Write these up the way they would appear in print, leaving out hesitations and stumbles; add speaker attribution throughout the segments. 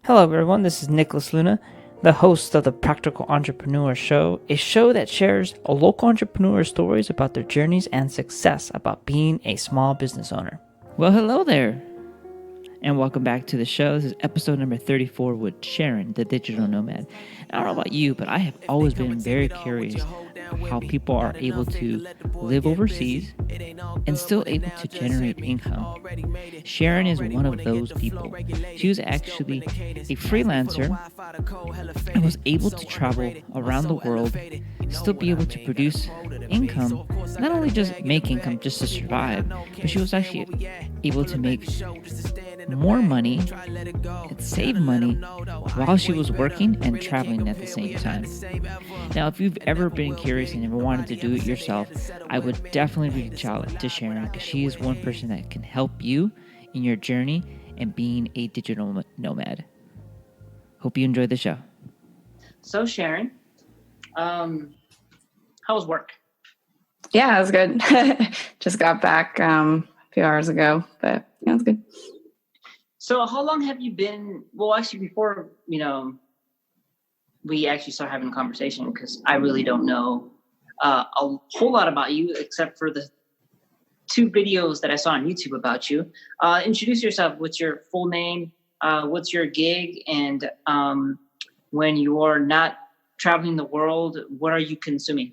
Speaker 1: Hello, everyone. This is Nicholas Luna, the host of the Practical Entrepreneur Show, a show that shares local entrepreneur stories about their journeys and success about being a small business owner. Well, hello there, and welcome back to the show. This is episode number 34 with Sharon, the digital nomad. I don't know about you, but I have always been very curious how people are able to live overseas and still able to generate income. Sharon is one of those people. She was actually a freelancer and was able to travel around the world, still be able to produce income, not only just make income just to survive, but she was actually able to make more money and save money while she was working and traveling at the same time. Now, if you've ever been curious and ever wanted to do it yourself, I would definitely reach out to Sharon because she is one person that can help you in your journey and being a digital nomad. Hope you enjoyed the show. So, Sharon, how was work?
Speaker 2: Yeah, it was good. Just got back a few hours ago, but yeah, it was good.
Speaker 1: So how long have you been, well, actually before, we actually start having a conversation, because I really don't know a whole lot about you except for the 2 videos that I saw on YouTube about you. Introduce yourself. What's your full name? What's your gig? And when you are not traveling the world, what are you consuming?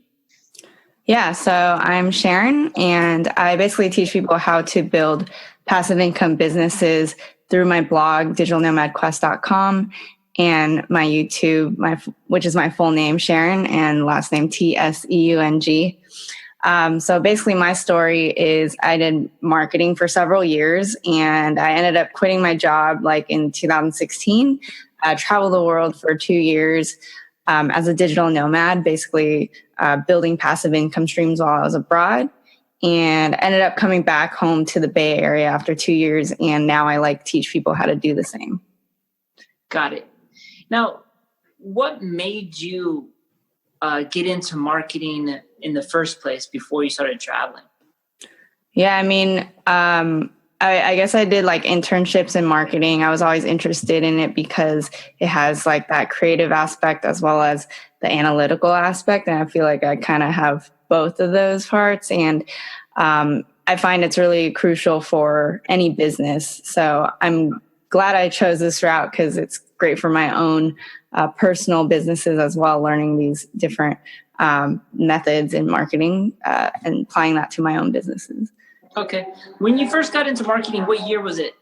Speaker 2: Yeah, so I'm Sharon, and I basically teach people how to build passive income businesses through my blog, digitalnomadquest.com, and my YouTube, which is my full name, Sharon, and last name Tseung. So basically my story is I did marketing for several years, and I ended up quitting my job like in 2016. I traveled the world for 2 years as a digital nomad, basically building passive income streams while I was abroad, and ended up coming back home to the Bay Area after 2 years. And now I teach people how to do the same.
Speaker 1: Got it. Now, what made you get into marketing in the first place before you started traveling?
Speaker 2: Yeah, I guess I did internships in marketing. I was always interested in it because it has that creative aspect as well as the analytical aspect. And I feel like I kind of have both of those parts. And I find it's really crucial for any business. So I'm glad I chose this route because it's great for my own personal businesses as well, learning these different methods in marketing and applying that to my own businesses.
Speaker 1: Okay. When you first got into marketing, what year was it?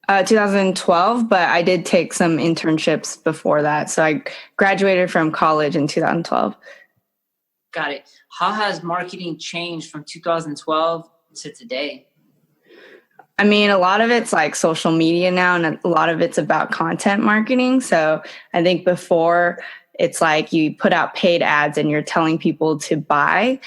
Speaker 2: 2012, but I did take some internships before that. So I graduated from college in 2012.
Speaker 1: Got it. How has marketing changed from 2012 to today?
Speaker 2: A lot of it's social media now, and a lot of it's about content marketing. So I think before it's you put out paid ads and you're telling people to buy.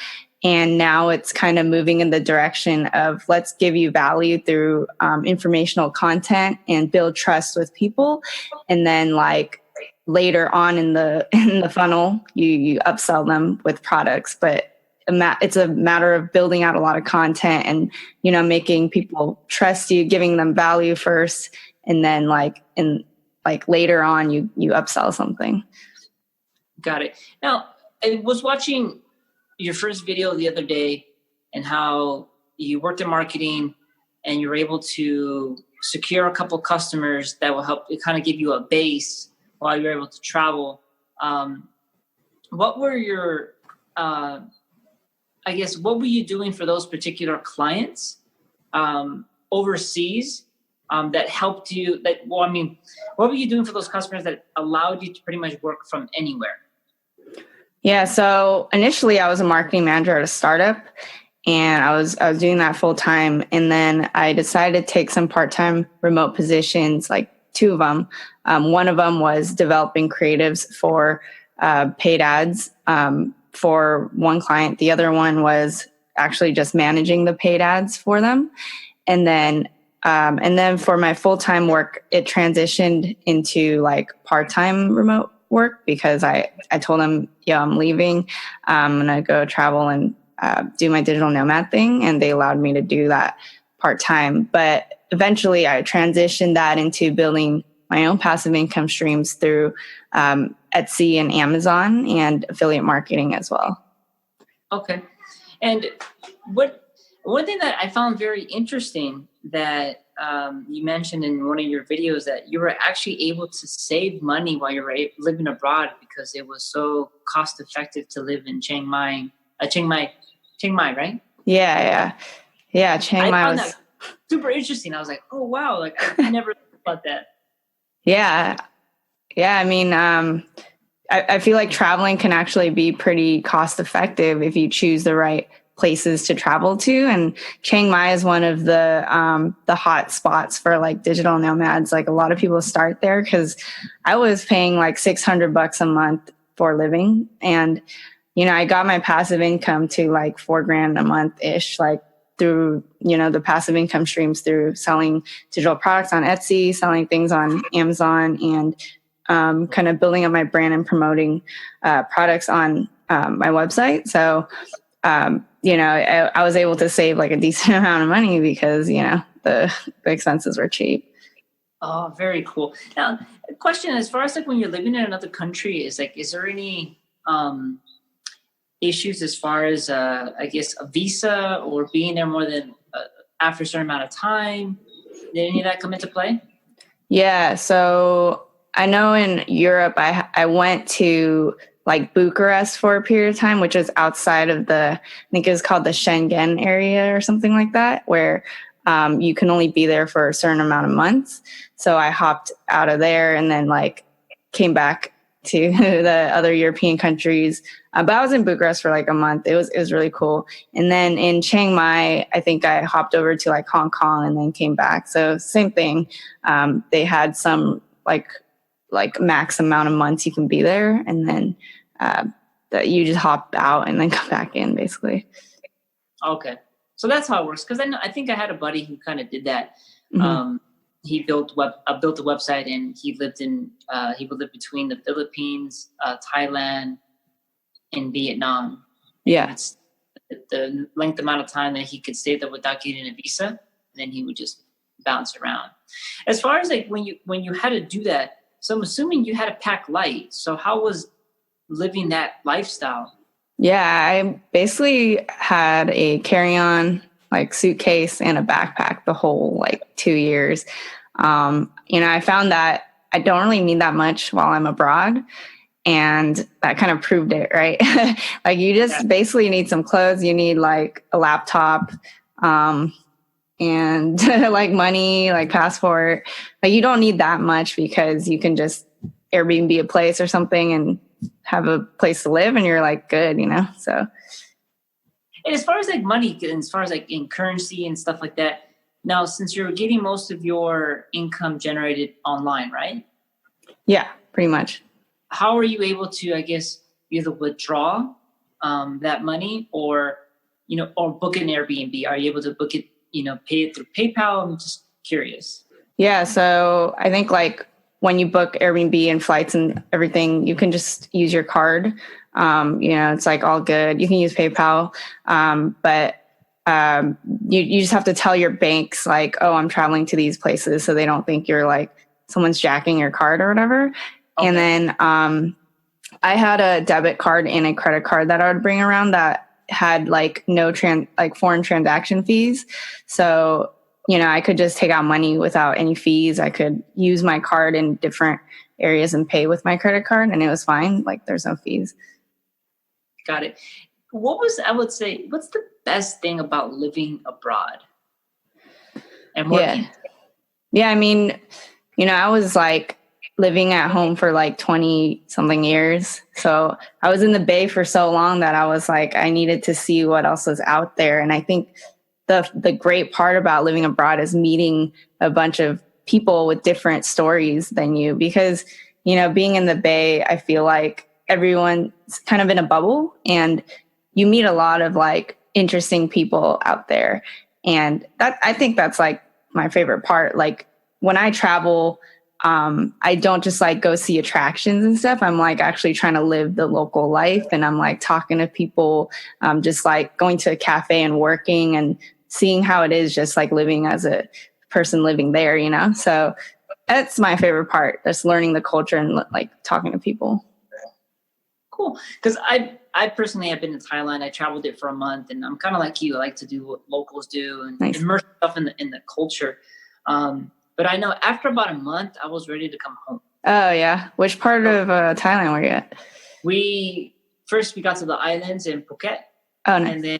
Speaker 2: And now it's kind of moving in the direction of let's give you value through informational content and build trust with people. And then later on in the funnel, you upsell them with products. But it's a matter of building out a lot of content and, making people trust you, giving them value first. And then later on, you upsell something.
Speaker 1: Got it. Now, I was watching your first video the other day and how you worked in marketing and you were able to secure a couple customers that will help kind of give you a base while you're able to travel. What were your, what were you doing for those particular clients overseas that helped you? What were you doing for those customers that allowed you to pretty much work from anywhere?
Speaker 2: Yeah, so initially I was a marketing manager at a startup, and I was doing that full time. And then I decided to take some part-time remote positions, 2 of them. One of them was developing creatives for paid ads for one client. The other one was actually just managing the paid ads for them. And then for my full-time work, it transitioned into part-time remote work because I told them, I'm leaving. I'm going to go travel and do my digital nomad thing. And they allowed me to do that part-time. But eventually I transitioned that into building my own passive income streams through Etsy and Amazon and affiliate marketing as well.
Speaker 1: Okay. And one thing that I found very interesting that you mentioned in one of your videos, that you were actually able to save money while you were living abroad because it was so cost effective to live in Chiang Mai, right?
Speaker 2: Yeah. Chiang Mai
Speaker 1: I found
Speaker 2: was
Speaker 1: that super interesting. I was like, oh wow, like I never thought about that.
Speaker 2: Yeah. I mean, I feel like traveling can actually be pretty cost effective if you choose the right places to travel to. And Chiang Mai is one of the hot spots for like digital nomads. Like a lot of people start there because I was paying like $600 a month for living. And, I got my passive income to like $4,000 a month ish, like through, the passive income streams through selling digital products on Etsy, selling things on Amazon, and kind of building up my brand and promoting products on my website. So, I was able to save like a decent amount of money because, the expenses were cheap.
Speaker 1: Oh, very cool. Now, a question as far as like when you're living in another country, is there any issues as far as, I guess, a visa or being there more than after a certain amount of time? Did any of that come into play?
Speaker 2: Yeah. So I know in Europe, I went to like Bucharest for a period of time, which is outside of I think it was called the Schengen area or something like that, where you can only be there for a certain amount of months. So I hopped out of there and then like came back to the other European countries. But I was in Bucharest for like a month. It was really cool. And then in Chiang Mai, I think I hopped over to like Hong Kong and then came back. So same thing. They had some like max amount of months you can be there, and then that you just hop out and then come back in, basically.
Speaker 1: Okay, so that's how it works. Because I think I had a buddy who kind of did that.
Speaker 2: Mm-hmm.
Speaker 1: He built a website, and he lived between the Philippines, Thailand, and Vietnam.
Speaker 2: Yeah,
Speaker 1: it's the length amount of time that he could stay there without getting a visa, and then he would just bounce around. As far as like when you had to do that, so I'm assuming you had to pack light. So how was living that lifestyle?
Speaker 2: Yeah, I basically had a carry-on like suitcase and a backpack the whole like 2 years. I found that I don't really need that much while I'm abroad. And that kind of proved it, right? Like you just basically need some clothes. You need like a laptop, and like money, like passport. Like you don't need that much because you can just Airbnb a place or something and have a place to live, and you're like good, so.
Speaker 1: And as far as like money, and as far as like in currency and stuff like that, now since you're getting most of your income generated online, right?
Speaker 2: Yeah, pretty much.
Speaker 1: How are you able to, I guess, either withdraw that money or book an Airbnb? Are you able to book it, pay it through PayPal? I'm just curious.
Speaker 2: Yeah, so I think like when you book Airbnb and flights and everything, you can just use your card. It's like all good. You can use PayPal, but you just have to tell your banks like, oh, I'm traveling to these places, so they don't think you're like someone's jacking your card or whatever. Okay. And then I had a debit card and a credit card that I would bring around that had like no foreign transaction fees. So I could just take out money without any fees. I could use my card in different areas and pay with my credit card, and it was fine. Like there's no fees.
Speaker 1: Got it. What's the best thing about living abroad and working?
Speaker 2: Yeah. I mean, I was like living at home for like 20 something years. So I was in the Bay for so long that I was like, I needed to see what else was out there. And I think the great part about living abroad is meeting a bunch of people with different stories than you, because, being in the Bay, I feel like everyone's kind of in a bubble and you meet a lot of like interesting people out there. And I think that's like my favorite part. Like when I travel, I don't just like go see attractions and stuff. I'm like actually trying to live the local life, and I'm like talking to people, just like going to a cafe and working and seeing how it is just like living as a person living there, So That's my favorite part, just learning the culture and like talking to people.
Speaker 1: Cool. Because I personally have been to Thailand. I traveled it for a month, and I'm kind of like you. I like to do what locals do and
Speaker 2: Nice.
Speaker 1: immerse myself in the culture. But I know after about a month, I was ready to come home.
Speaker 2: Oh yeah. Which part of Thailand were you at?
Speaker 1: We got to the islands in Phuket.
Speaker 2: Oh, nice.
Speaker 1: And then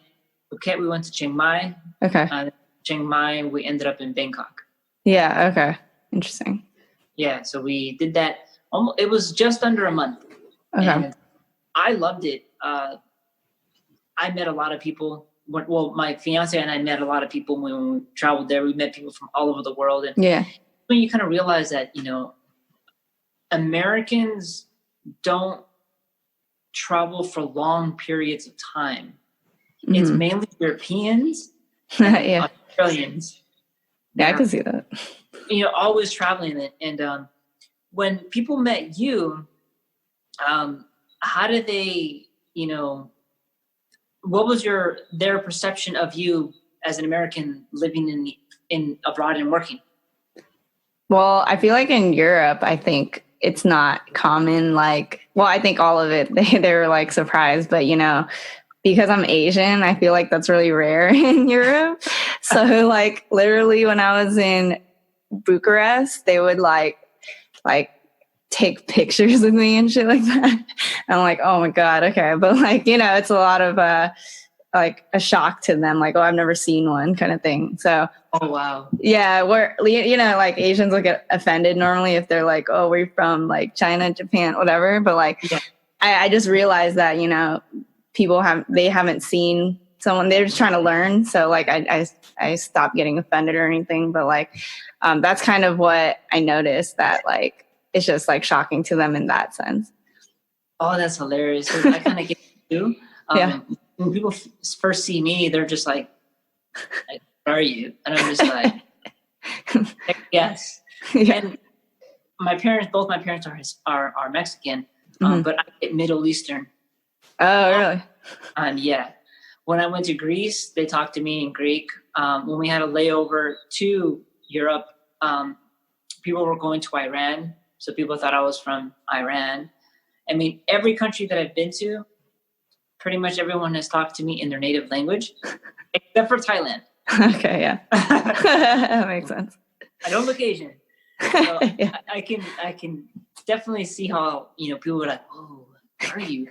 Speaker 1: Phuket, we went to Chiang Mai.
Speaker 2: Okay.
Speaker 1: Chiang Mai, we ended up in Bangkok.
Speaker 2: Yeah. Okay. Interesting.
Speaker 1: Yeah. So we did that. It was just under a month.
Speaker 2: Okay.
Speaker 1: And I loved it. I met a lot of people. Well, my fiance and I met a lot of people when we traveled there. We met people from all over the world. And
Speaker 2: yeah,
Speaker 1: when you kind of realize that, Americans don't travel for long periods of time. Mm-hmm. It's mainly Europeans and
Speaker 2: yeah.
Speaker 1: Australians.
Speaker 2: Yeah, I can see that.
Speaker 1: Always traveling. And when people met you, how did they, what was their perception of you as an American living in abroad and working?
Speaker 2: Well, I feel like in Europe, I think it's not common. I think all of it, they were like surprised, but because I'm Asian, I feel like that's really rare in Europe. So like literally when I was in Bucharest, they would like take pictures of me and shit like that. I'm like, oh my God. Okay. But it's a lot of, a shock to them. Like, oh, I've never seen one kind of thing. So,
Speaker 1: oh, wow.
Speaker 2: Yeah. We're, like Asians will get offended normally if they're like, oh, we're from like China, Japan, whatever. But yeah. I just realized that, people haven't seen someone, they're just trying to learn. So I stopped getting offended or anything, but that's kind of what I noticed, that it's just shocking to them in that sense.
Speaker 1: Oh, that's hilarious. I kind of get it too.
Speaker 2: Yeah.
Speaker 1: When people first see me, they're just like, where are you? And I'm just like, yes. Yeah. And both my parents are Mexican, but I get Middle Eastern.
Speaker 2: Oh, really?
Speaker 1: And yeah. When I went to Greece, they talked to me in Greek. When we had a layover to Europe, people were going to Iran. So people thought I was from Iran. I mean, every country that I've been to, pretty much everyone has talked to me in their native language, except for Thailand.
Speaker 2: Okay, yeah. That makes sense.
Speaker 1: I don't look Asian. So yeah. I can definitely see how, people are like, oh, where are you?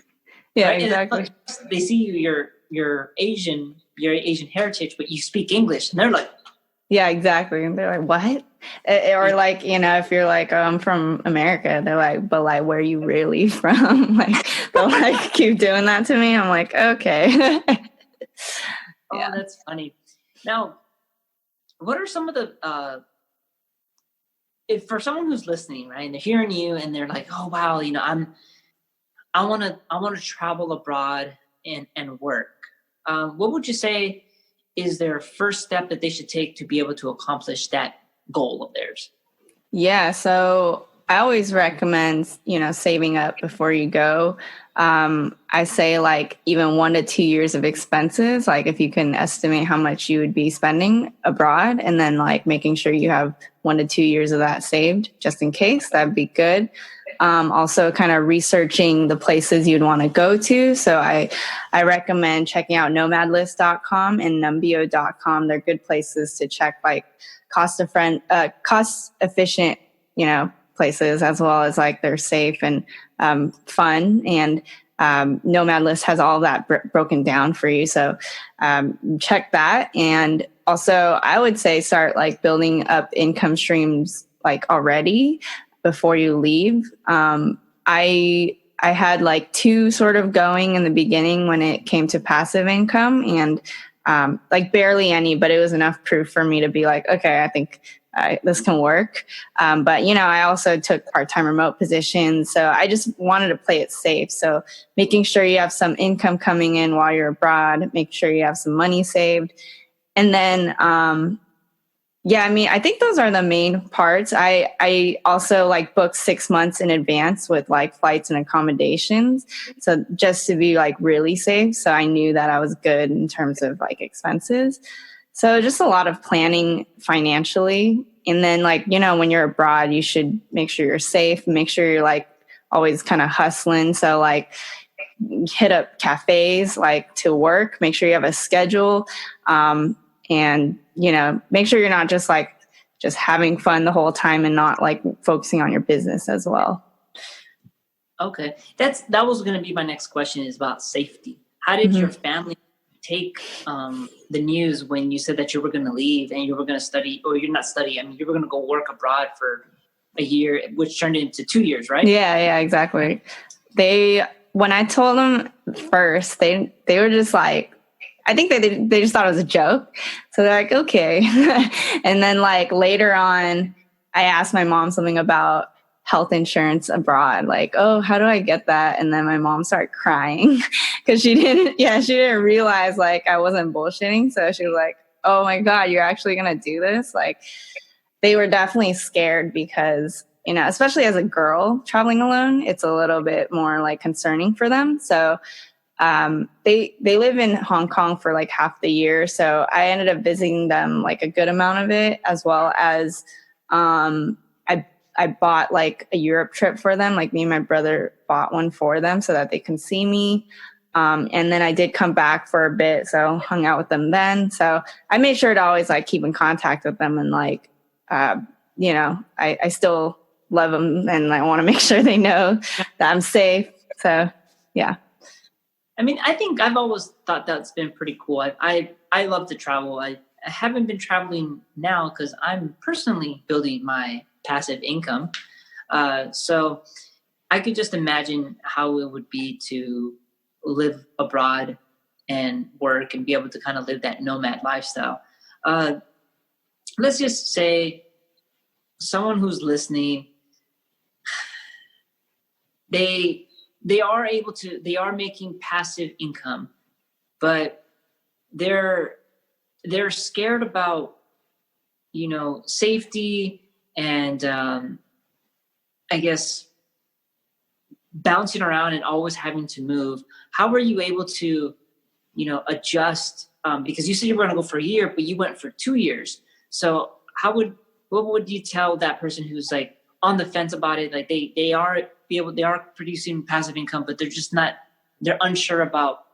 Speaker 2: Yeah,
Speaker 1: right?
Speaker 2: Exactly.
Speaker 1: They see you're Asian heritage, but you speak English. And they're like,
Speaker 2: yeah, exactly. And they're like, what? Or if you're like, oh, I'm from America, they're like, but where are you really from? They'll keep doing that to me. I'm like, okay.
Speaker 1: Oh, that's funny. Now, what are some of the, if for someone who's listening, right, and they're hearing you and they're like, oh, wow, I want to travel abroad and work. What would you say is their first step that they should take to be able to accomplish that goal of theirs?
Speaker 2: Yeah. So I always recommend, saving up before you go. I say even 1 to 2 years of expenses, if you can estimate how much you would be spending abroad, and then making sure you have 1 to 2 years of that saved just in case, that'd be good. Also kind of researching the places you'd want to go to. So I recommend checking out nomadlist.com and numbeo.com. They're good places to check cost efficient, places, as well as they're safe and fun. And Nomad List has all that broken down for you. So check that. And also I would say start building up income streams already before you leave. I had 2 sort of going in the beginning when it came to passive income, and barely any, but it was enough proof for me to be okay, I think this can work. But, I also took part-time remote positions. So I just wanted to play it safe. So making sure you have some income coming in while you're abroad, make sure you have some money saved. And then, I think those are the main parts. I also book 6 months in advance with flights and accommodations. So just to be really safe. So I knew that I was good in terms of expenses. So just a lot of planning financially. And then like, when you're abroad, you should make sure you're safe, make sure you're like always kind of hustling. So like hit up cafes like to work, make sure you have a schedule. And, make sure you're not just having fun the whole time and not like focusing on your business as well.
Speaker 1: Okay. That was going to be my next question, is about safety. How did your family take the news when you said that you were going to leave and you were going to study, or you're not study, I mean, you were going to go work abroad for a year, which turned into 2 years, right?
Speaker 2: Yeah, exactly. When I told them first, they were just like, I think they just thought it was a joke. So they're like, okay. And then like later on, I asked my mom something about health insurance abroad, like, oh, how do I get that? And then my mom started crying because she didn't realize like I wasn't bullshitting. So she was like, oh my God, you're actually going to do this? Like, they were definitely scared because, especially as a girl traveling alone, it's a little bit more like concerning for them. So they live in Hong Kong for like half the year. So I ended up visiting them like a good amount of it, as well as I bought like a Europe trip for them. Like me and my brother bought one for them so that they can see me. And then I did come back for a bit, so hung out with them then. So I made sure to always like keep in contact with them and like, I still love them and I want to make sure they know that I'm safe. So, yeah.
Speaker 1: I mean, I think I've always thought that's been pretty cool. I love to travel. I haven't been traveling now because I'm personally building my passive income. So I could just imagine how it would be to live abroad and work and be able to kind of live that nomad lifestyle. Let's just say someone who's listening, they are making passive income, but they're scared about, safety and I guess bouncing around and always having to move. How were you able to, adjust? Because you said you were going to go for a year, but you went for 2 years. So what would you tell that person who's like on the fence about it? Like they are producing passive income, but they're unsure about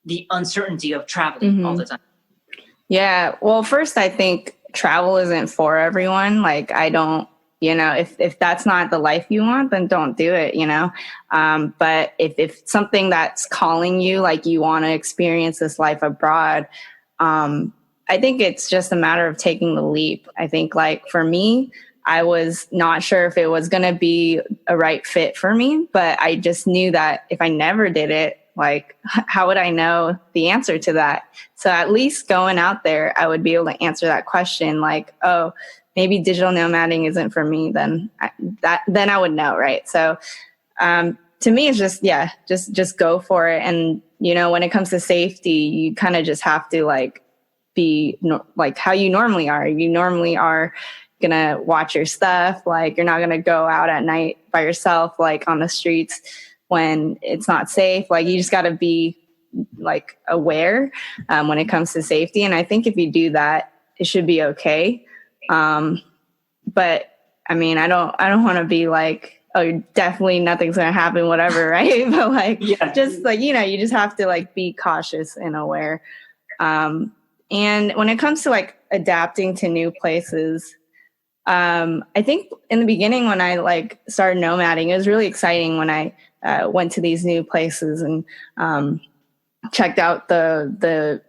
Speaker 1: the uncertainty of traveling all the time.
Speaker 2: Yeah. Well, first, I think travel isn't for everyone. Like, I don't, if that's not the life you want, then don't do it, But if something that's calling you, like you want to experience this life abroad, I think it's just a matter of taking the leap. I think like for me, I was not sure if it was going to be a right fit for me, but I just knew that if I never did it, like, how would I know the answer to that? So at least going out there, I would be able to answer that question. Like, oh, maybe digital nomading isn't for me. Then I would know, right? So to me, it's just go for it. And when it comes to safety, you kind of just have to like be like how you normally are. You normally are gonna watch your stuff. Like, you're not gonna go out at night by yourself, like on the streets when it's not safe. Like, you just got to be like aware when it comes to safety. And I think if you do that, it should be okay. But I mean, I don't want to be like, oh, definitely nothing's going to happen, whatever. Right. But like, just like, you just have to like be cautious and aware. And when it comes to like adapting to new places, I think in the beginning when I like started nomading, it was really exciting when I went to these new places and checked out the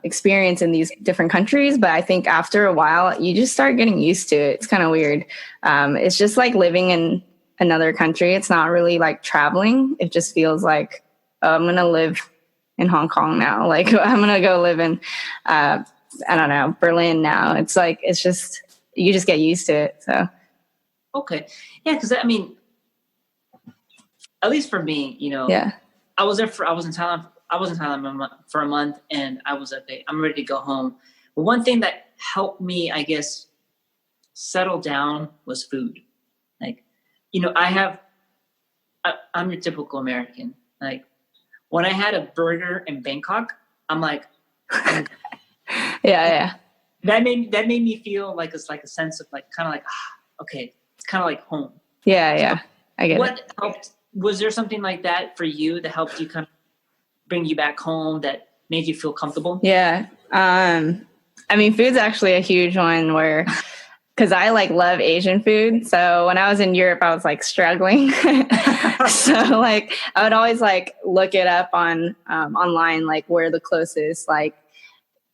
Speaker 2: experience in these different countries. But I think after a while, you just start getting used to it. It's kind of weird. It's just like living in another country. It's not really like traveling. It just feels like, oh, I'm going to live in Hong Kong now. Like, I'm going to go live in, I don't know, Berlin now. It's like, it's just, you just get used to it. So.
Speaker 1: Okay. Yeah. Cause I mean, at least for me, I was in Thailand for a month and I was okay, I'm ready to go home. But one thing that helped me, I guess, settle down was food. Like, I'm your typical American. Like, when I had a burger in Bangkok, I'm like,
Speaker 2: yeah.
Speaker 1: that made me feel like it's like a sense of like kind of like okay, it's kind of like home.
Speaker 2: Yeah, I get it.
Speaker 1: What helped? Was there something like that for you that helped you kind of bring you back home, that made you feel comfortable?
Speaker 2: Yeah. I mean, food's actually a huge one where, because I like love Asian food. So when I was in Europe, I was like struggling. So like I would always like look it up on online, like where the closest like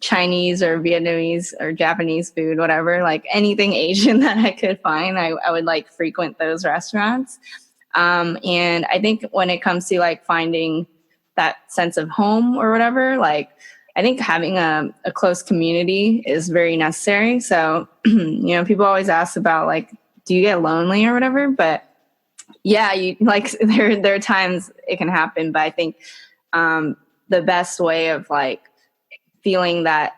Speaker 2: Chinese or Vietnamese or Japanese food, whatever, like anything Asian that I could find, I would like frequent those restaurants. And I think when it comes to like finding that sense of home or whatever, like I think having a close community is very necessary. So, people always ask about like, do you get lonely or whatever? But yeah, you like there are times it can happen. But I think the best way of like feeling that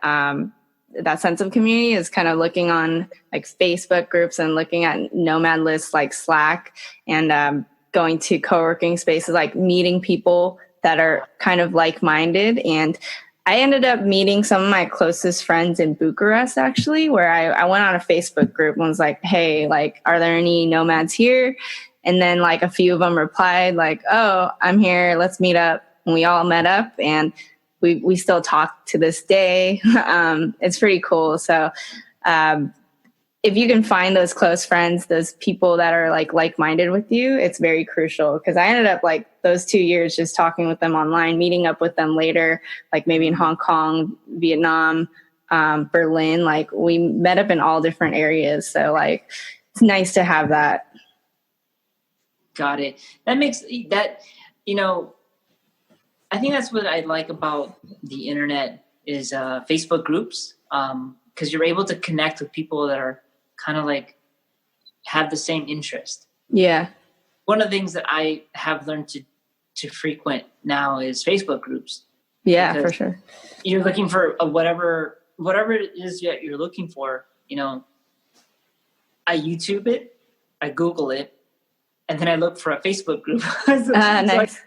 Speaker 2: that sense of community is kind of looking on like Facebook groups and looking at nomad lists like Slack and going to co-working spaces, like meeting people that are kind of like-minded. And I ended up meeting some of my closest friends in Bucharest, actually, where I went on a Facebook group and was like, hey, like, are there any nomads here? And then like a few of them replied like, oh, I'm here. Let's meet up. And we all met up and we still talk to this day. It's pretty cool. So if you can find those close friends, those people that are like-minded with you, it's very crucial. Because I ended up like those 2 years just talking with them online, meeting up with them later, like maybe in Hong Kong, Vietnam, Berlin. Like we met up in all different areas. So like it's nice to have that.
Speaker 1: Got it. That makes that, I think that's what I like about the internet is Facebook groups, because you're able to connect with people that are kind of like have the same interest.
Speaker 2: Yeah.
Speaker 1: One of the things that I have learned to frequent now is Facebook groups.
Speaker 2: Yeah, for sure.
Speaker 1: You're looking for whatever it is that you're looking for. I YouTube it, I Google it, and then I look for a Facebook group.
Speaker 2: Nice.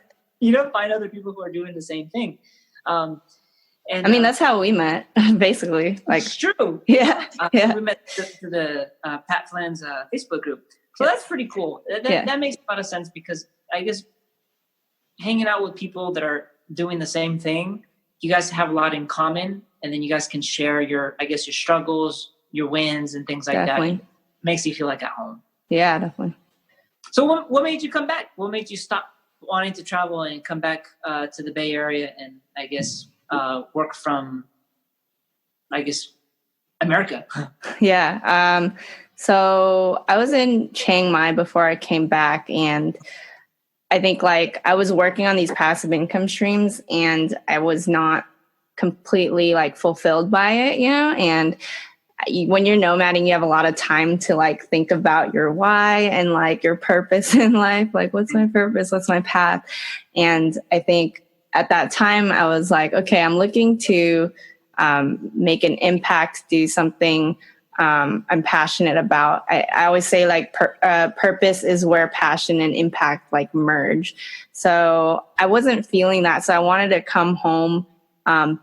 Speaker 1: Find other people who are doing the same thing. And
Speaker 2: I mean, that's how we met, basically. Like,
Speaker 1: it's true.
Speaker 2: Yeah.
Speaker 1: We met through the Pat Flan's Facebook group. So that's pretty cool. That makes a lot of sense, because I guess hanging out with people that are doing the same thing, you guys have a lot in common, and then you guys can share your struggles, your wins, and things like that. It makes you feel like at home.
Speaker 2: Yeah, definitely.
Speaker 1: So what made you come back? What made you stop wanting to travel and come back to the Bay Area and I guess work from, America?
Speaker 2: Yeah. So I was in Chiang Mai before I came back, and I think like I was working on these passive income streams and I was not completely like fulfilled by it, and when you're nomading, you have a lot of time to like think about your why and like your purpose in life. Like, what's my purpose? What's my path? And I think at that time I was like, okay, I'm looking to make an impact, do something I'm passionate about. I always say like purpose is where passion and impact like merge. So I wasn't feeling that. So I wanted to come home,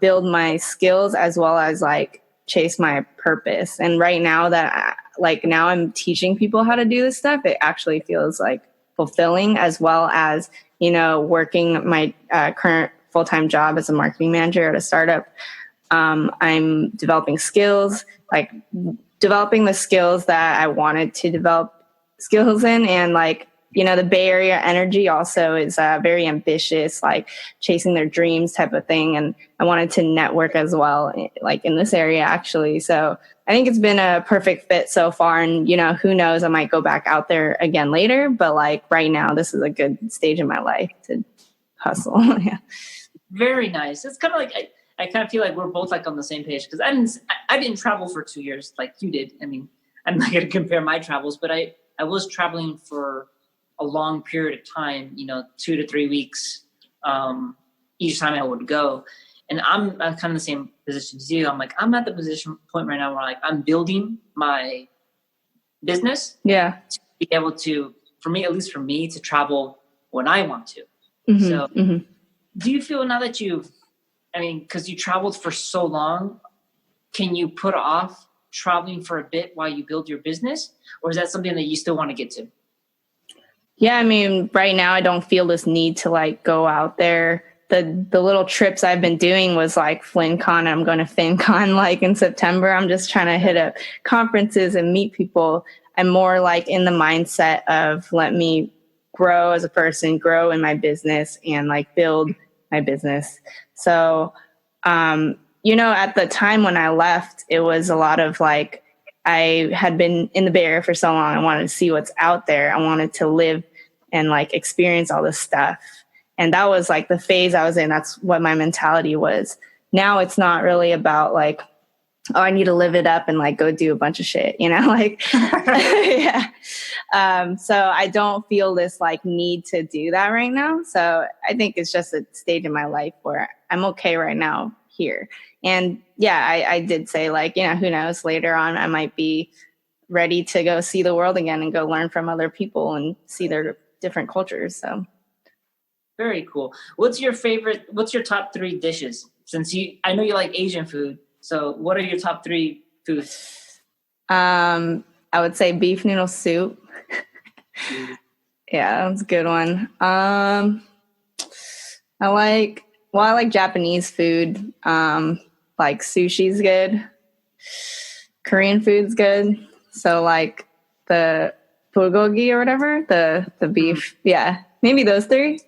Speaker 2: build my skills as well as like chase my purpose. And right now that now I'm teaching people how to do this stuff, it actually feels like fulfilling, as well as, working my current full-time job as a marketing manager at a startup. I'm developing skills, like developing the skills that I wanted to develop skills in. And the Bay Area energy also is very ambitious, like chasing their dreams type of thing. And I wanted to network as well, like in this area, actually. So I think it's been a perfect fit so far. And, who knows, I might go back out there again later. But like right now, this is a good stage in my life to hustle. Yeah.
Speaker 1: Very nice. It's kind of like, I kind of feel like we're both like on the same page, because I didn't travel for 2 years like you did. I mean, I'm not going to compare my travels, but I was traveling for a long period of time, 2 to 3 weeks each time I would go. And I'm kind of the same position as you. I'm at the point right now where like I'm building my business.
Speaker 2: Yeah.
Speaker 1: To be able to, at least for me, to travel when I want to.
Speaker 2: Mm-hmm,
Speaker 1: so do you feel now that because you traveled for so long,
Speaker 3: can you put off traveling for a bit while you build your business? Or is that something that you still want to get to?
Speaker 2: Yeah, I mean, right now I don't feel this need to like go out there. The little trips I've been doing was like FlynnCon. I'm going to FinCon like in September. I'm just trying to hit up conferences and meet people. I'm more like in the mindset of let me grow as a person, grow in my business, and like build my business. So, at the time when I left, it was a lot of like, I had been in the Bay Area for so long. I wanted to see what's out there. I wanted to live and like experience all this stuff. And that was like the phase I was in. That's what my mentality was. Now it's not really about like, oh, I need to live it up and like go do a bunch of shit, like, yeah. So I don't feel this like need to do that right now. So I think it's just a stage in my life where I'm okay right now here. And yeah, I did say like, who knows, later on I might be ready to go see the world again and go learn from other people and see their different cultures. So
Speaker 3: very cool. What's your top 3 dishes? I know you like Asian food. So what are your top 3 foods?
Speaker 2: I would say beef noodle soup. Yeah, that's a good one. I like Japanese food. Like sushi's good. Korean food's good. So like the bulgogi or whatever, the beef. Yeah, maybe those 3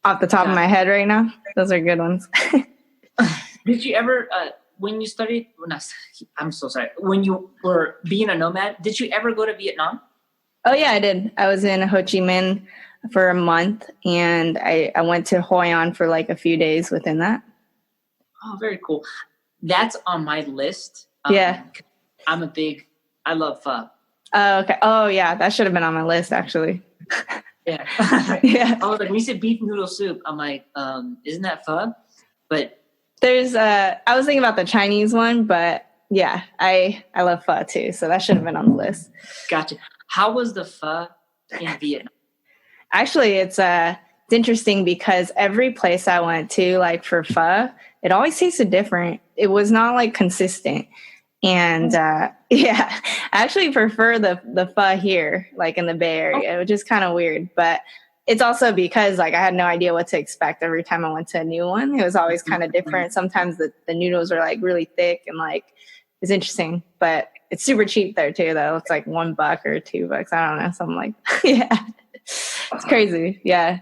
Speaker 2: off the top of my head right now. Those are good ones.
Speaker 3: Did you ever, when you studied, I'm so sorry, when you were being a nomad, did you ever go to Vietnam?
Speaker 2: Oh yeah, I did. I was in Ho Chi Minh for a month, and I went to Hoi An for like a few days within that.
Speaker 3: Oh, very cool. That's on my list.
Speaker 2: Yeah.
Speaker 3: I love pho.
Speaker 2: Oh, okay. Oh yeah, that should have been on my list actually.
Speaker 3: Yeah.
Speaker 2: Yeah.
Speaker 3: I was like, when you said beef noodle soup, I'm like, isn't that pho? But
Speaker 2: there's I was thinking about the Chinese one, but yeah, I love pho too, so that should have been on the list.
Speaker 3: Gotcha. How was the pho in Vietnam?
Speaker 2: Actually, it's interesting because every place I went to, like for pho, it always tasted different. It was not like consistent. And yeah, I actually prefer the pho here, like in the Bay Area, which is kind of weird. But it's also because like I had no idea what to expect every time I went to a new one. It was always kind of different. Sometimes the noodles are like really thick and like it's interesting, but it's super cheap there too, though. It's like $1 or $2. I don't know, something like yeah, it's crazy. Yeah.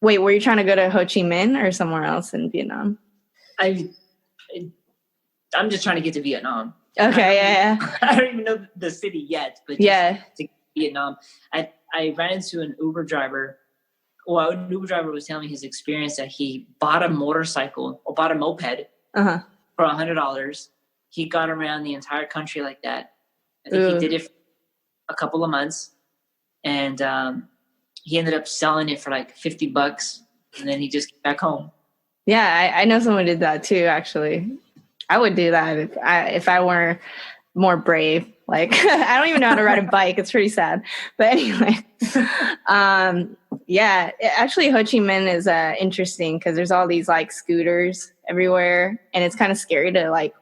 Speaker 2: Wait, were you trying to go to Ho Chi Minh or somewhere else in Vietnam?
Speaker 3: I'm just trying to get to Vietnam.
Speaker 2: Okay, yeah.
Speaker 3: I don't even know the city yet, but just to get to Vietnam. I ran into an Uber driver. Well, an Uber driver was telling me his experience that he bought a motorcycle or bought a moped for $100. He got around the entire country like that. I think he did it for a couple of months, and he ended up selling it for like $50, and then he just came back home.
Speaker 2: Yeah, I know someone did that too. Actually, I would do that if I were more brave. Like I don't even know how to ride a bike. It's pretty sad. But anyway, yeah, actually Ho Chi Minh is interesting because there's all these like scooters everywhere, and it's kind of scary to like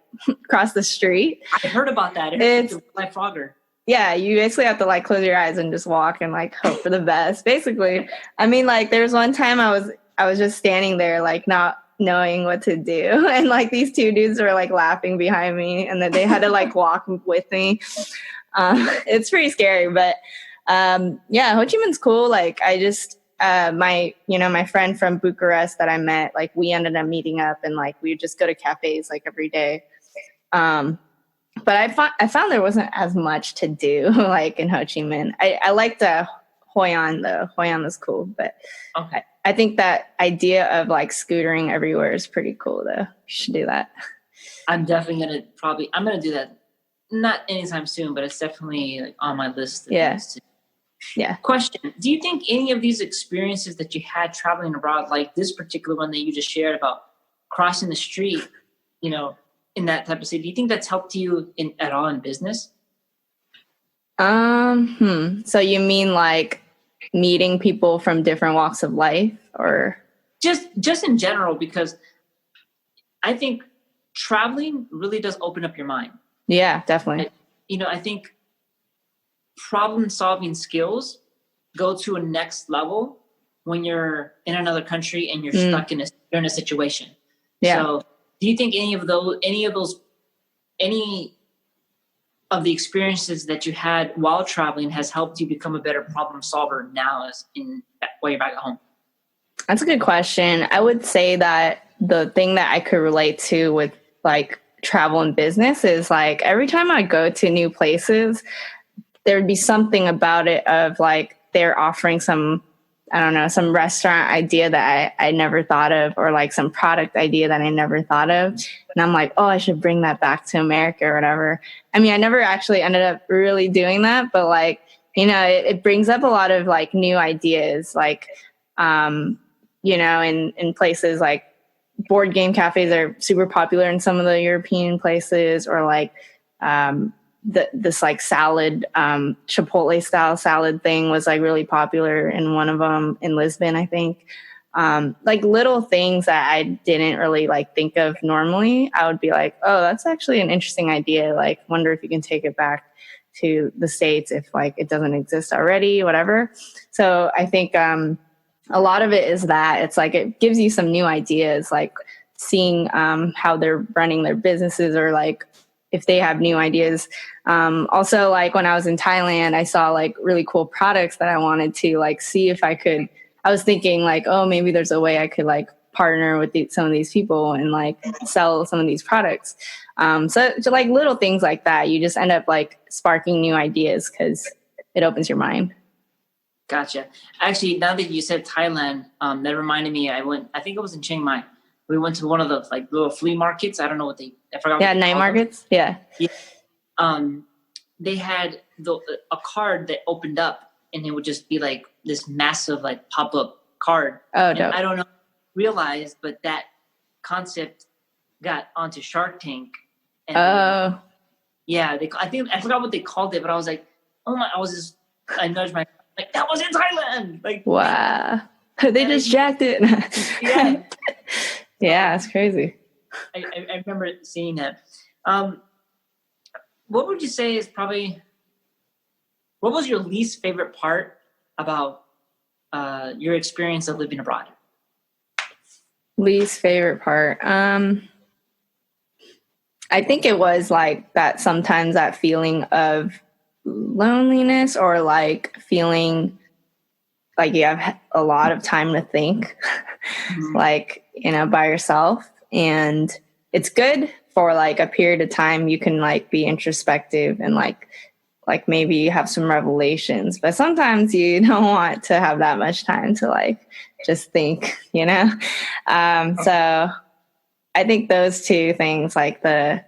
Speaker 2: cross the street.
Speaker 3: I heard about that. It's like Frogger.
Speaker 2: Yeah, you basically have to like close your eyes and just walk and like hope for the best. Basically, I mean, like there was one time I was just standing there like not knowing what to do, and like these 2 dudes were like laughing behind me, and then they had to like walk with me. It's pretty scary, but yeah, Ho Chi Minh's cool. Like I just my friend from Bucharest that I met, like we ended up meeting up and like we would just go to cafes like every day. But I found there wasn't as much to do like in Ho Chi Minh. I liked Hoi An though. Hoi An was cool, but
Speaker 3: okay.
Speaker 2: I think that idea of like scootering everywhere is pretty cool though. You should do that.
Speaker 3: I'm definitely I'm gonna do that. Not anytime soon, but it's definitely like on my list.
Speaker 2: Yeah.
Speaker 3: Yeah. Question: do you think any of these experiences that you had traveling abroad, like this particular one that you just shared about crossing the street, in that type of city, do you think that's helped you at all in business?
Speaker 2: So you mean like meeting people from different walks of life, or
Speaker 3: just in general? Because I think traveling really does open up your mind.
Speaker 2: Yeah, definitely.
Speaker 3: I think problem solving skills go to a next level when you're in another country and you're stuck in a situation.
Speaker 2: Yeah.
Speaker 3: So do you think any of the experiences that you had while traveling has helped you become a better problem solver now while you're back at home?
Speaker 2: That's a good question. I would say that the thing that I could relate to with like travel and business is like every time I go to new places, there would be something about it of like they're offering some, I don't know, some restaurant idea that I never thought of, or like some product idea that I never thought of. And I'm like, oh, I should bring that back to America or whatever. I mean, I never actually ended up really doing that, but like, it brings up a lot of like new ideas, like, in places like board game cafes are super popular in some of the European places, or like, this like salad, Chipotle style salad thing was like really popular in one of them in Lisbon, I think. Like little things that I didn't really like think of normally, I would be like, oh, that's actually an interesting idea. Like, wonder if you can take it back to the States if like it doesn't exist already, whatever. So I think, a lot of it is that it's like, it gives you some new ideas, like seeing, how they're running their businesses, or like, if they have new ideas. Also, like when I was in Thailand, I saw like really cool products that I wanted to like see if I was thinking like, oh, maybe there's a way I could like partner with some of these people and like sell some of these products. So like little things like that, you just end up like sparking new ideas because it opens your mind.
Speaker 3: Gotcha. Actually, now that you said Thailand, that reminded me, I think it was in Chiang Mai. We went to one of the like little flea markets. I don't know I forgot.
Speaker 2: Yeah, night markets. Yeah.
Speaker 3: They had a card that opened up, and it would just be like this massive like pop up card.
Speaker 2: Oh, dope.
Speaker 3: I don't know, realized, but that concept got onto Shark Tank. And I forgot what they called it, but I was like, oh my! I nudged my like that was in Thailand. Like,
Speaker 2: wow, they just jacked it.
Speaker 3: Yeah.
Speaker 2: Yeah, it's crazy.
Speaker 3: I remember seeing that. What would you say is what was your least favorite part about your experience of living abroad?
Speaker 2: Least favorite part? I think it was like that, sometimes that feeling of loneliness, or like feeling like you have a lot of time to think, like, by yourself. And it's good for like a period of time. You can like be introspective and like maybe have some revelations, but sometimes you don't want to have that much time to like just think, So I think those two things, like the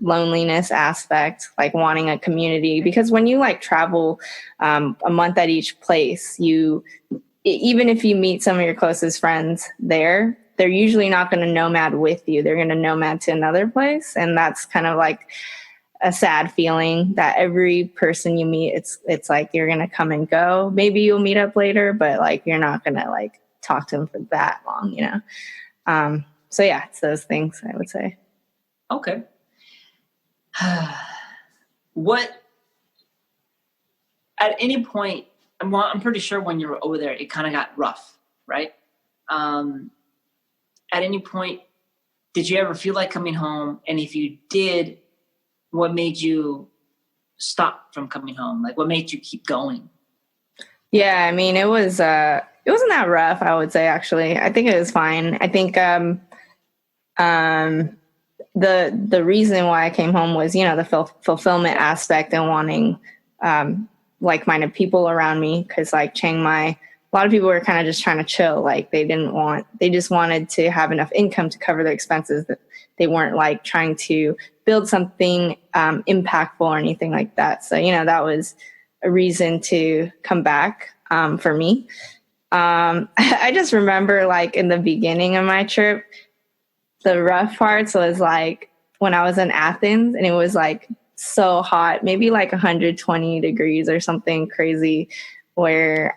Speaker 2: loneliness aspect, like wanting a community, because when you like travel a month at each place, even if you meet some of your closest friends there, they're usually not going to nomad with you. They're going to nomad to another place. And that's kind of like a sad feeling that every person you meet, it's like you're going to come and go. Maybe you'll meet up later, but like you're not going to like talk to them for that long, So yeah, it's those things I would say.
Speaker 3: Okay. At any point, I'm pretty sure when you were over there, it kind of got rough, right? At any point, did you ever feel like coming home? And if you did, what made you stop from coming home? Like, what made you keep going?
Speaker 2: Yeah, I mean, it wasn't that rough, I would say, actually. I think it was fine. I think the reason why I came home was, the fulfillment aspect and wanting like-minded people around me. Because like Chiang Mai, a lot of people were kind of just trying to chill. Like they just wanted to have enough income to cover their expenses. That they weren't like trying to build something impactful or anything like that. So, that was a reason to come back for me. I just remember like in the beginning of my trip, the rough parts was like when I was in Athens and it was like so hot, maybe like 120 degrees or something crazy. where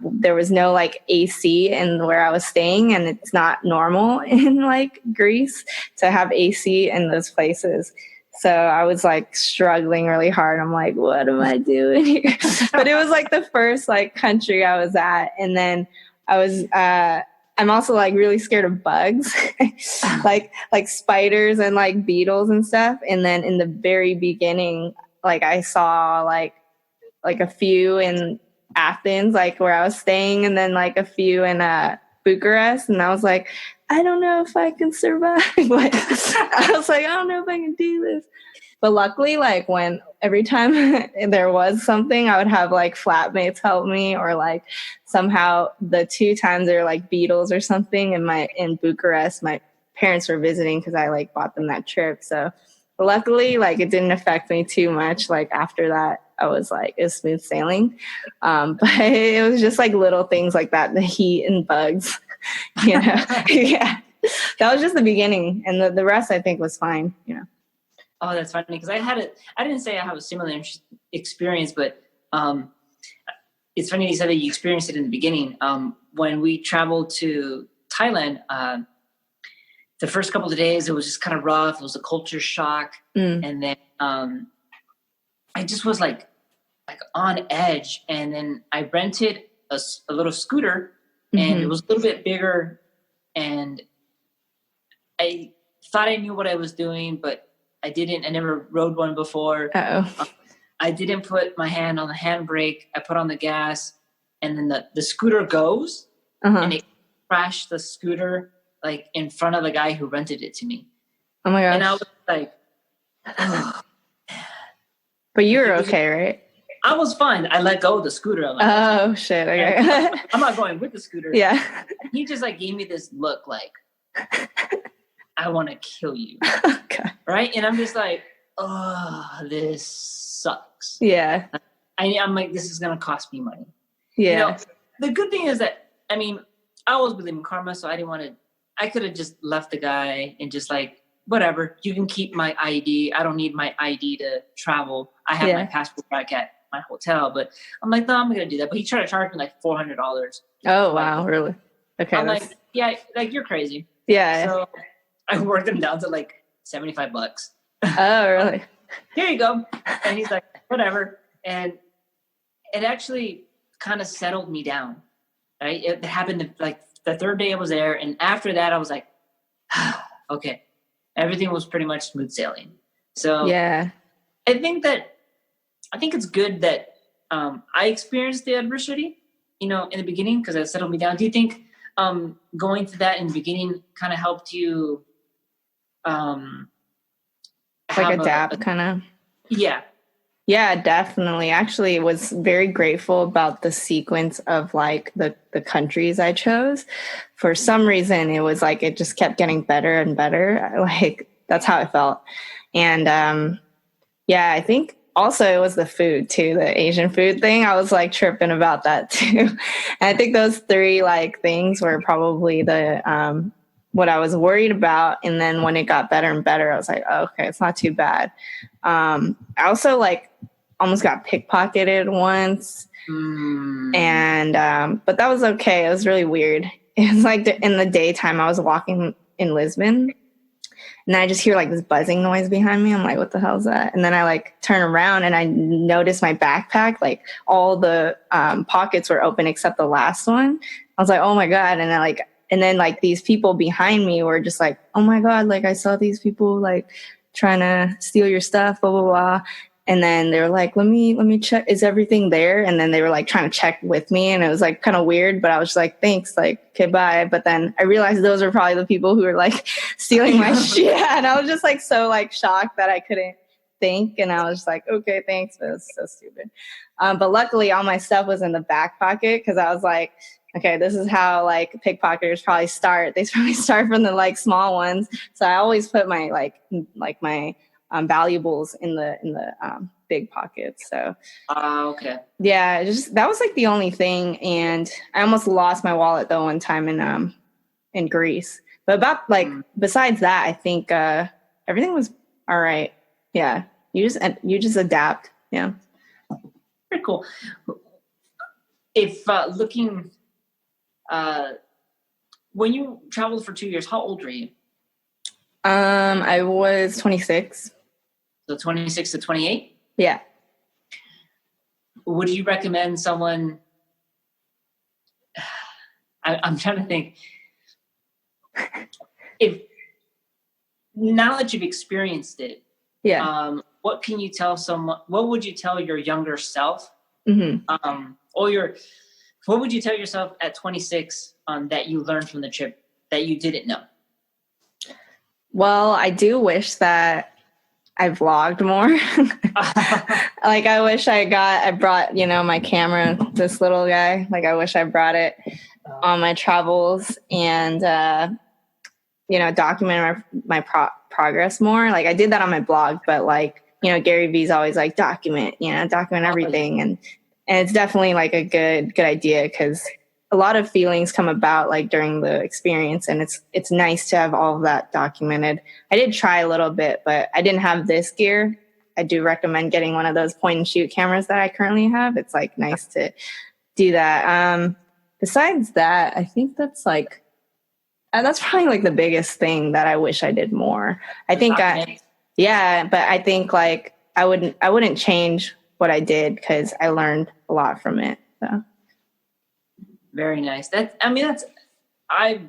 Speaker 2: there was no like AC in where I was staying, and it's not normal in like Greece to have AC in those places. So I was like struggling really hard. I'm like, what am I doing here? But it was like the first like country I was at. And then I'm also like really scared of bugs, like spiders and like beetles and stuff. And then in the very beginning, like I saw like a few in Athens, like where I was staying, and then like a few in Bucharest. And I was like, I don't know if I can survive. Like, I was like, I don't know if I can do this. But luckily, like when every time there was something, I would have like flatmates help me, or like somehow the 2 times there were like beetles or something in Bucharest, my parents were visiting because I like bought them that trip. So luckily, like it didn't affect me too much. Like after that, I was like, it was smooth sailing. But it was just like little things like that, the heat and bugs, you know. Yeah, that was just the beginning, and the rest I think was fine, you know.
Speaker 3: Oh, that's funny, because I didn't say I have a similar experience, but it's funny you said that you experienced it in the beginning. When we traveled to Thailand, the first couple of days, it was just kind of rough. It was a culture shock. And then I just was like on edge. And then I rented a little scooter, and it was a little bit bigger. And I thought I knew what I was doing, but I didn't. I never rode one before. I didn't put my hand on the handbrake. I put on the gas, and then the scooter goes, and it crashed the scooter like in front of the guy who rented it to me.
Speaker 2: Oh my gosh.
Speaker 3: And I was like, oh.
Speaker 2: But you were okay, right?
Speaker 3: I was fine. I let go of the scooter. I'm like,
Speaker 2: oh shit, okay.
Speaker 3: I'm not going with the scooter.
Speaker 2: Yeah.
Speaker 3: He just like gave me this look like, I want to kill you.
Speaker 2: Okay.
Speaker 3: Right? And I'm just like, oh, this sucks.
Speaker 2: Yeah.
Speaker 3: I'm like, this is going to cost me money.
Speaker 2: Yeah.
Speaker 3: You know, the good thing is that, I mean, I always believe in karma, so I could have just left the guy and just like, whatever, you can keep my ID. I don't need my ID to travel. I have my passport back at my hotel, but I'm like, no, I'm going to do that. But he tried to charge me like $400.
Speaker 2: Oh, wow. Really? Okay.
Speaker 3: I'm like, yeah, like you're crazy.
Speaker 2: Yeah.
Speaker 3: So I worked him down to like $75.
Speaker 2: Oh, really?
Speaker 3: Here you go. And he's like, whatever. And it actually kind of settled me down. Right? It happened like the third day I was there. And after that, I was like, okay, everything was pretty much smooth sailing. So
Speaker 2: yeah,
Speaker 3: I think it's good that I experienced the adversity, you know, in the beginning, because it settled me down. Do you think going through that in the beginning kind of helped you
Speaker 2: like adapt kind of?
Speaker 3: Yeah,
Speaker 2: definitely. Actually, was very grateful about the sequence of like the countries I chose. For some reason, it was like it just kept getting better and better. Like that's how I felt. And I think also it was the food too, the Asian food thing. I was like tripping about that too. And I think those 3 like things were probably the what I was worried about. And then when it got better and better, I was like, oh, okay, it's not too bad. I also like almost got pickpocketed once. And but that was okay. It was really weird. It was like in the daytime, I was walking in Lisbon, and I just hear like this buzzing noise behind me. I'm like, what the hell is that? And then I like turn around and I notice my backpack, like all the pockets were open except the last one. I was like, oh my God. And then like these people behind me were just like, oh my God, like I saw these people like trying to steal your stuff, blah, blah, blah. And then they were like, let me check. Is everything there? And then they were like trying to check with me. And it was like kind of weird, but I was just like, thanks, like, okay, bye. But then I realized those were probably the people who were like stealing my shit. And I was just like, so like shocked that I couldn't think. And I was just like, okay, thanks. But it was so stupid. But luckily all my stuff was in the back pocket. Cause I was like, okay, this is how like pickpocketers probably start. They probably start from the like small ones. So I always put my my valuables in the big pockets. So
Speaker 3: okay.
Speaker 2: Yeah, that was like the only thing. And I almost lost my wallet though one time in Greece. But about like besides that, I think everything was all right. Yeah, you just adapt. Yeah,
Speaker 3: very cool. if looking, when you traveled for 2 years, how old were you?
Speaker 2: I was 26.
Speaker 3: So 26 to 28?
Speaker 2: Yeah.
Speaker 3: Would you recommend someone, I'm trying to think, if now that you've experienced it,
Speaker 2: yeah,
Speaker 3: what can you tell someone, what would you tell your younger self?
Speaker 2: Mm-hmm.
Speaker 3: What would you tell yourself at 26 that you learned from the trip that you didn't know?
Speaker 2: Well, I do wish that I vlogged more. Like, I wish I brought, my camera, this little guy. Like, I wish I brought it on my travels and, document my progress more. Like, I did that on my blog, but like, Gary Vee's always like, document everything. And it's definitely like a good idea, because a lot of feelings come about like during the experience, and it's nice to have all of that documented. I did try a little bit, but I didn't have this gear. I do recommend getting one of those point and shoot cameras that I currently have. It's like nice to do that. Besides that, I think that's probably like the biggest thing that I wish I did more. But I think like I wouldn't change what I did, because I learned a lot from it. So.
Speaker 3: Very nice. I've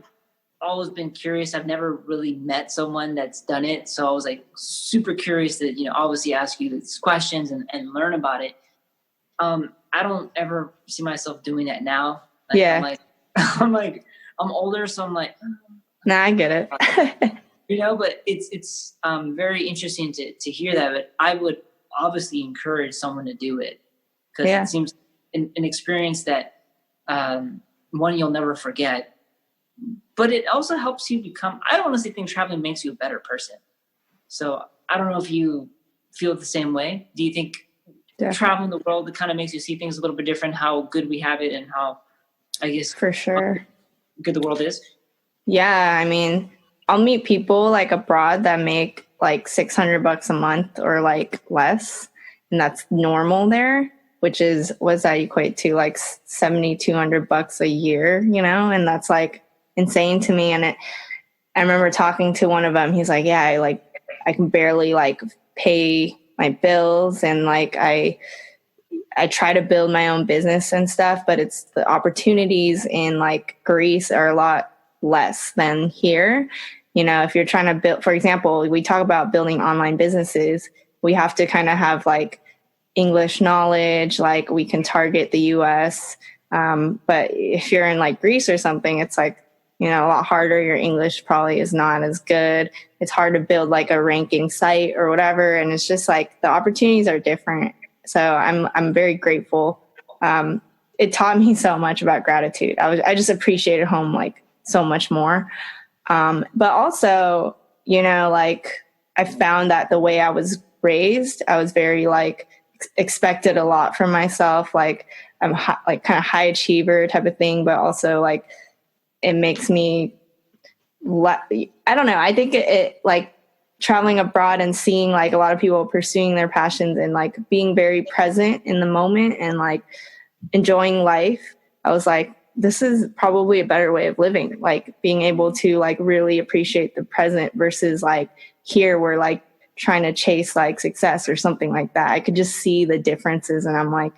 Speaker 3: always been curious. I've never really met someone that's done it. So I was like super curious to, obviously ask you these questions and learn about it. I don't ever see myself doing that now. Like,
Speaker 2: yeah.
Speaker 3: I'm older, so I'm like,
Speaker 2: nah, I get it.
Speaker 3: But it's very interesting to hear that. But I would obviously encourage someone to do it, because it seems an experience that one you'll never forget. But it also helps you become, I honestly think traveling makes you a better person. So I don't know if you feel the same way. Do you think traveling the world, it kind of makes you see things a little bit different, how good we have it and how, I guess,
Speaker 2: for sure,
Speaker 3: good the world is?
Speaker 2: Yeah, I mean, I'll meet people like abroad that make like $600 a month or like less, and that's normal there, which is, what's that equate to, like $7,200 a year, and that's like insane to me. And I remember talking to one of them. He's like, yeah, I can barely like pay my bills, and like I try to build my own business and stuff, but it's the opportunities in like Greece are a lot less than here. If you're trying to build, for example, we talk about building online businesses, we have to kind of have like English knowledge, like we can target the US. But if you're in like Greece or something, it's like, a lot harder. Your English probably is not as good. It's hard to build like a ranking site or whatever. And it's just like the opportunities are different. So I'm very grateful. It taught me so much about gratitude. I just appreciated home like so much more. But also, like I found that the way I was raised, I was very like expected a lot from myself. Like I'm like kind of high achiever type of thing, but also like it makes me, I don't know. I think it like traveling abroad and seeing like a lot of people pursuing their passions and like being very present in the moment and like enjoying life. I was like, this is probably a better way of living, like being able to like really appreciate the present versus like here we're like trying to chase like success or something like that. I could just see the differences, and I'm like,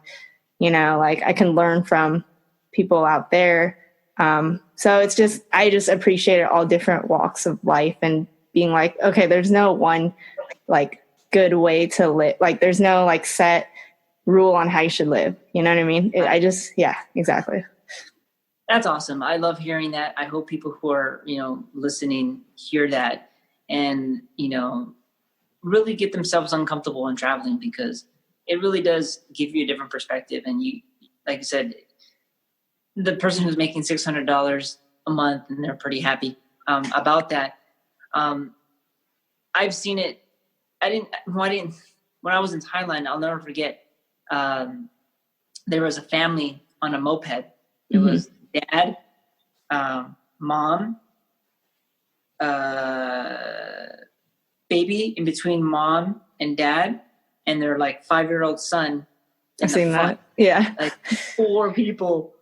Speaker 2: like I can learn from people out there. So it's just, I just appreciated all different walks of life and being like, okay, there's no one like good way to live. Like there's no like set rule on how you should live. You know what I mean? Yeah, exactly.
Speaker 3: That's awesome. I love hearing that. I hope people who are, listening hear that and, really get themselves uncomfortable in traveling, because it really does give you a different perspective. And you, like you said, the person who's making $600 a month and they're pretty happy about that. I've seen it. When I was in Thailand, I'll never forget. There was a family on a moped. It was dad, mom, baby in between mom and dad, and their like 5-year-old son
Speaker 2: I've seen that. Yeah.
Speaker 3: Like 4 people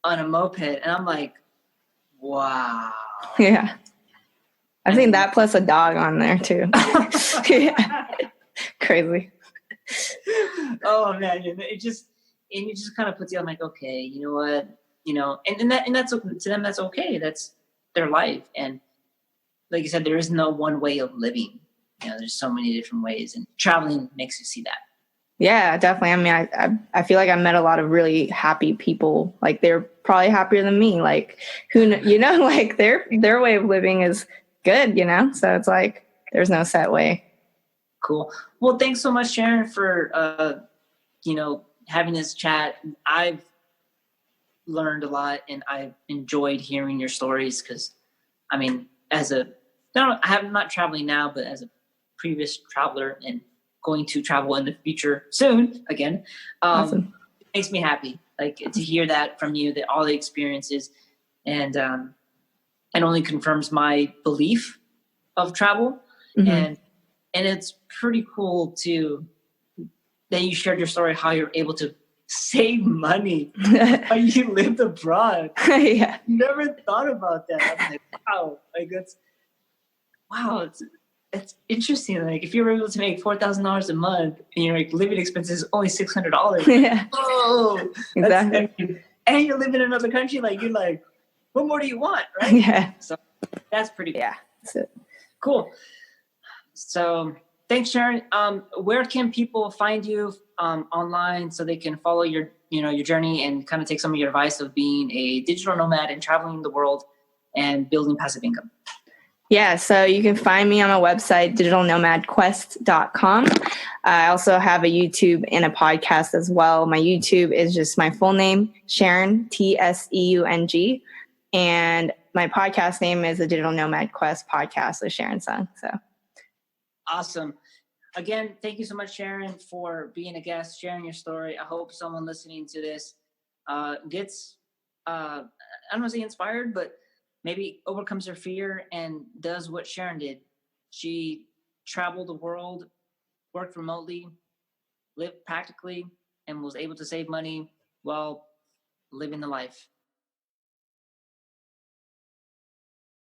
Speaker 3: on a moped. And I'm like, wow.
Speaker 2: Yeah. I've seen that plus a dog on there too. Yeah. Crazy.
Speaker 3: Oh man. It just kind of puts you on like, okay, you know what? And that's, to them, that's okay. That's their life. And like you said, there is no one way of living. There's so many different ways, and traveling makes you see that.
Speaker 2: Yeah, definitely. I mean, I feel like I met a lot of really happy people. Like they're probably happier than me. Like like their way of living is good, So it's like there's no set way.
Speaker 3: Cool. Well, thanks so much, Sharon, for having this chat. I've learned a lot, and I've enjoyed hearing your stories because, I mean, I'm not traveling now, but as a previous traveler and going to travel in the future soon again,
Speaker 2: Awesome.
Speaker 3: It makes me happy. Like to hear that from you, that all the experiences, and it only confirms my belief of travel, and it's pretty cool too that you shared your story, how you're able to save money while you lived abroad.
Speaker 2: Yeah.
Speaker 3: Never thought about that. I'm like, wow, it's interesting. Like if you were able to make $4,000 a month and your living expenses only $600,
Speaker 2: yeah.
Speaker 3: Oh,
Speaker 2: exactly.
Speaker 3: And you live in another country, like you're like, what more do you want, right?
Speaker 2: Yeah.
Speaker 3: So that's pretty cool.
Speaker 2: Yeah, that's it.
Speaker 3: Cool. So thanks, Sharon. Where can people find you online so they can follow your journey and kind of take some of your advice of being a digital nomad and traveling the world and building passive income?
Speaker 2: Yeah, so you can find me on my website, digitalnomadquest.com. I also have a YouTube and a podcast as well. My YouTube is just my full name, Sharon, Tseung. And my podcast name is the Digital Nomad Quest Podcast with Sharon Tseung. So
Speaker 3: awesome. Again, thank you so much, Sharon, for being a guest, sharing your story. I hope someone listening to this gets, I don't want to say inspired, but maybe overcomes their fear and does what Sharon did. She traveled the world, worked remotely, lived practically, and was able to save money while living the life.